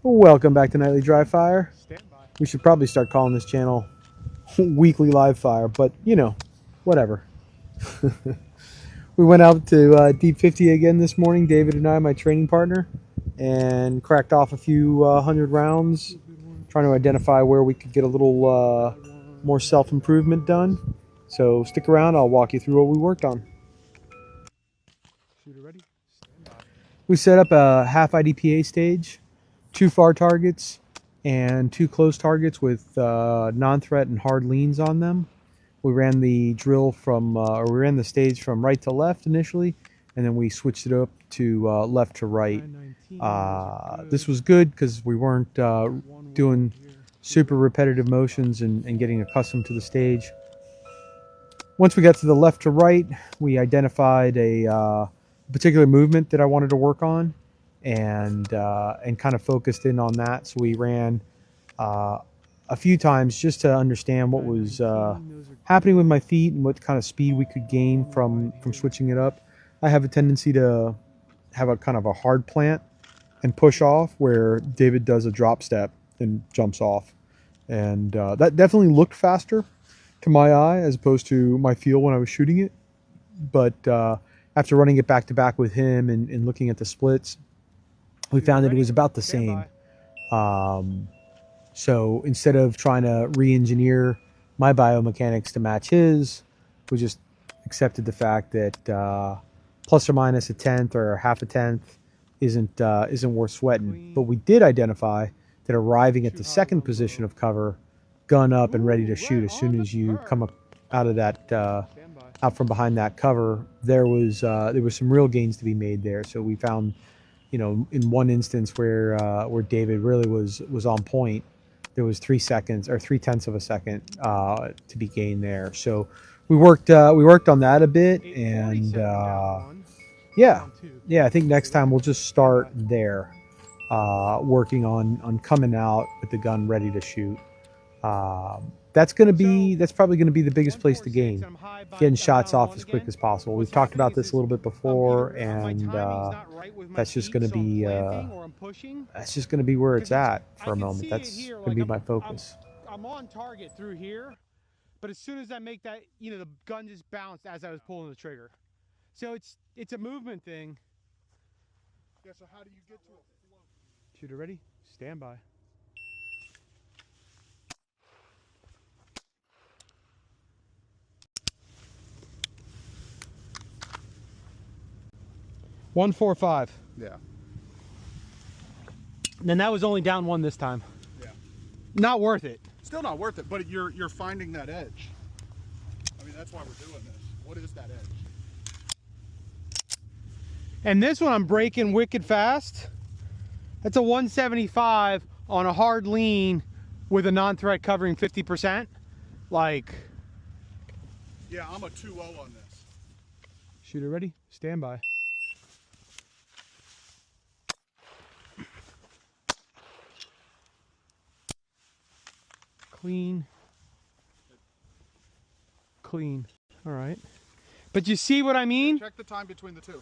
Welcome back to Nightly Dry Fire. We should probably start calling this channel Weekly Live Fire, but you know, whatever. We went out to Deep 50 again this morning, David and I, my training partner, and cracked off a few hundred rounds, trying to identify where we could get a little more self-improvement done. So stick around, I'll walk you through what we worked on. Shooter ready? We set up a half IDPA stage, 2 far targets, and 2 close targets with non-threat and hard leans on them. We ran the drill from, or we ran the stage from right to left initially, and then we switched it up to left to right. This was good because we weren't doing super repetitive motions and getting accustomed to the stage. Once we got to the left to right, we identified a particular movement that I wanted to work on, and kind of focused in on that. So we ran a few times just to understand what was happening with my feet and what kind of speed we could gain from switching it up. I have a tendency to have a kind of a hard plant and push off, where David does a drop step and jumps off, and that definitely looked faster to my eye as opposed to my feel when I was shooting it. But after running it back to back with him and looking at the splits, we found that it was about the same. So instead of trying to re-engineer my biomechanics to match his, we just accepted the fact that plus or minus a tenth or half a tenth isn't worth sweating. But we did identify that arriving at the second position of cover, gun up and ready to shoot as soon as you come up out of that out from behind that cover, there was some real gains to be made there. So we found, you know, in one instance where David really was on point, there was 3 seconds or 3/10 of a second to be gained there. So we worked on that a bit, and yeah, I think next time we'll just start there, working on coming out with the gun ready to shoot. That's probably going to be the biggest place to gain, getting shots off as quick as possible. We've talked about this a little bit before, and that's just going to be where it's at for a moment. That's going to be my focus. I'm on target through here, but as soon as I make that, you know, the gun just bounced as I was pulling the trigger. So it's a movement thing. Yeah. So how do you get to a flow? Shooter ready? Stand by. One, 4, 5. Yeah. And then that was only down 1 this time. Yeah. Not worth it. Still not worth it, but you're finding that edge. I mean, that's why we're doing this. What is that edge? And this one I'm breaking wicked fast. That's a 175 on a hard lean with a non-threat covering 50%. Like. Yeah, I'm a 2-0 on this. Shooter ready? Stand by. Clean. All right. But you see what I mean? Check the time between the two.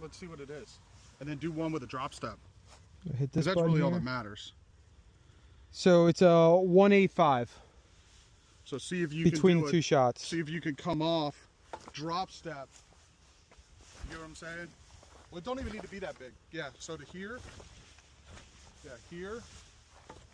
Let's see what it is. And then do one with a drop step. Hit this. That's really all that matters. So it's a 185. So see if you between can the 2 shots. See if you can come off, drop step. You know what I'm saying? Well, it don't even need to be that big. Yeah, so to here. Yeah, here.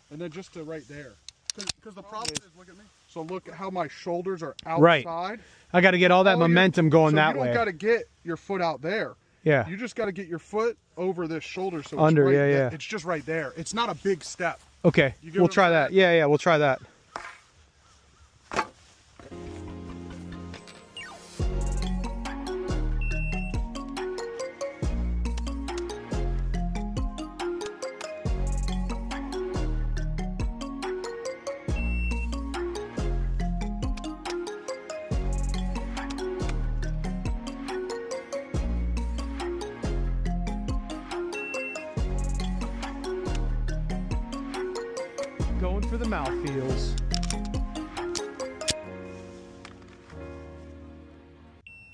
And then just to right there. Because the problem is, look at me. So look at how my shoulders are outside. Right. I got to get all that momentum going that way. You don't got to get your foot out there. Yeah. You just got to get your foot over this shoulder. So under, it's right yeah. It's just right there. It's not a big step. Okay. We'll try that. Yeah, we'll try that. Going for the mouth feels.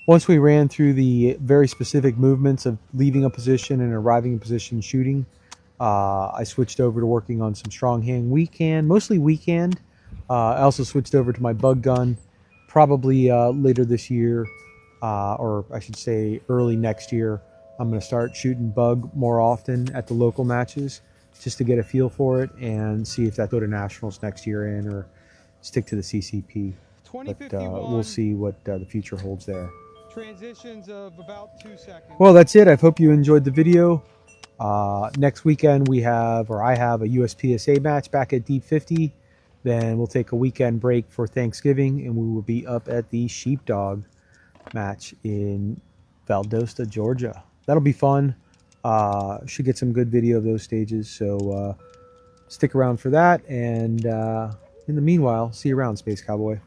Once we ran through the very specific movements of leaving a position and arriving in position shooting, I switched over to working on some strong hand weekend, mostly weekend. I also switched over to my bug gun, probably later this year, or I should say early next year. I'm going to start shooting bug more often at the local matches just to get a feel for it and see if that go to nationals next year in or stick to the CCP. But 2051. we'll see what the future holds there. Transitions of about 2 seconds. Well, that's it. I hope you enjoyed the video. Next weekend I have a USPSA match back at Deep 50. Then we'll take a weekend break for Thanksgiving, and we will be up at the Sheepdog match in Valdosta, Georgia. That'll be fun. Should get some good video of those stages, so stick around for that. And in the meanwhile, see you around, Space Cowboy.